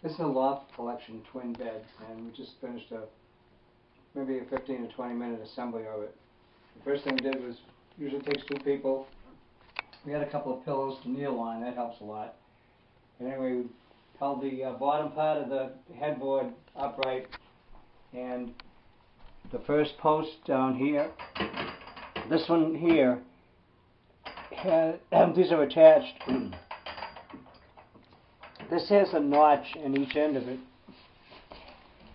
This is a Loft Collection twin bed, and we just finished maybe a 15 or 20 minute assembly of it. The first thing we did was, usually takes 2 people. We had a couple of pillows to kneel on, that helps a lot. And anyway, we held the bottom part of the headboard upright, and the first post down here, this one here, these are attached. This has a notch in each end of it,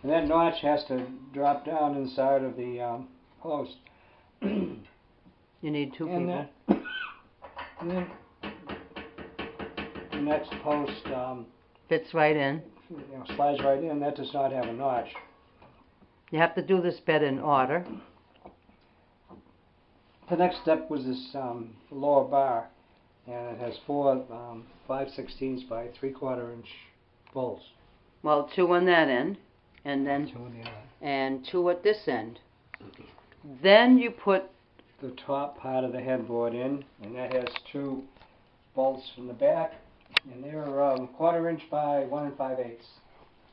and that notch has to drop down inside of the post. You need 2 people. And then the next post fits right in. Slides right in. That does not have a notch. You have to do this bed in order. The next step was this lower bar, and it has 4 5/16 by 3/4 inch bolts. Well, 2 on that end, and then 2 on the other. and 2 at this end. Then you put The top part of the headboard in, and that has 2 bolts from the back, and they're 1/4 inch by 1 5/8.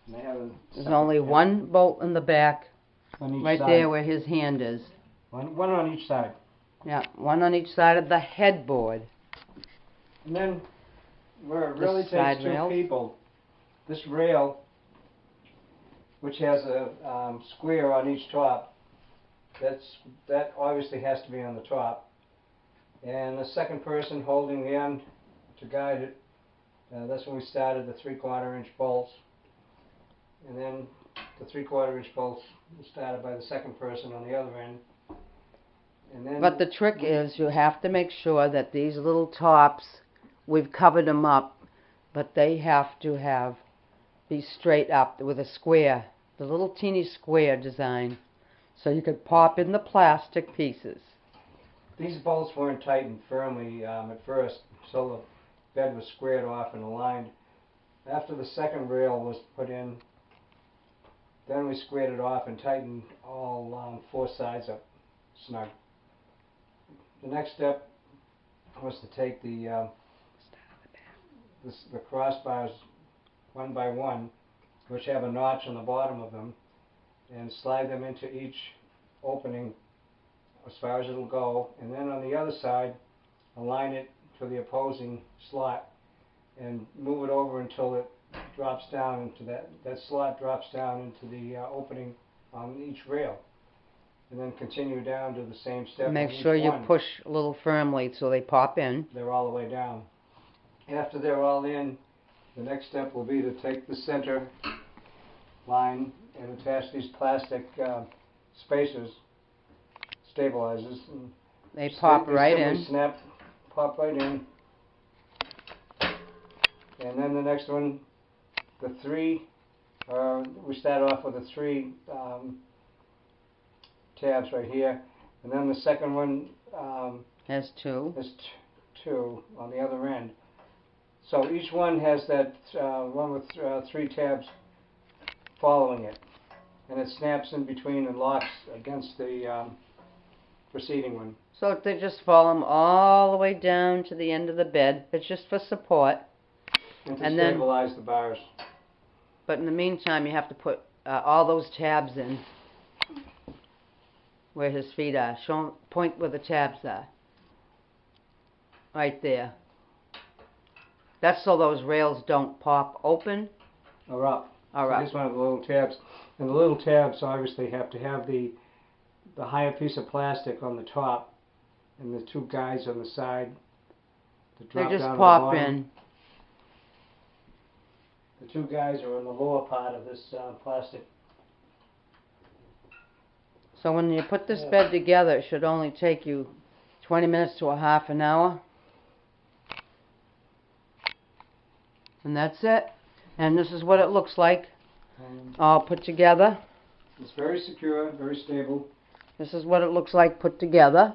And they have there's only 1 bolt in the back, on each right side. there where his hand is. One on each side. Yeah, 1 on each side of the headboard. And then, where it really side takes 2 rail. people, this rail, which has a square on each top, that obviously has to be on the top. And the second person holding the end to guide it, that's when we started the 3/4 inch bolts. And then the 3/4 inch bolts were started by the second person on the other end. And then But the trick is you have to make sure that these little tops, we've covered them up, but they have to be straight up with a square, the little teeny square design, so you could pop in the plastic pieces. these bolts weren't tightened firmly at first, so the bed was squared off and aligned. After the second rail was put in, then we squared it off and tightened all 4 sides up snug. The next step was to take the crossbars 1 by 1, which have a notch on the bottom of them, and slide them into each opening as far as it'll go, and then on the other side align it to the opposing slot and move it over until it drops down into that slot drops down into the opening on each rail, and then continue down to the same step. Make sure you push a little firmly so they pop in. They're all the way down. After they're all in, the next step will be to take the center line and attach these plastic spacers, stabilizers. And they pop right in. Snap, pop right in. And then the next one, the 3, we start off with the 3 tabs right here, and then the second one has 2. Has 2 on the other end. So each one has that one with 3 tabs following it, and it snaps in between and locks against the preceding one. So they just follow them all the way down to the end of the bed. It's just for support. And to stabilize the bars. But in the meantime, you have to put all those tabs in where his feet are. Point where the tabs are. Right there. That's so those rails don't pop open. Or up. Or up. This one of the little tabs. And the little tabs obviously have to have the higher piece of plastic on the top and the 2 guides on the side that drop they just down pop to the bottom. in. The 2 guys are on the lower part of this plastic. So when you put this bed together, it should only take you 20 minutes to a half an hour. And that's it. And this is what it looks like, all put together. It's very secure, very stable. This is what it looks like put together.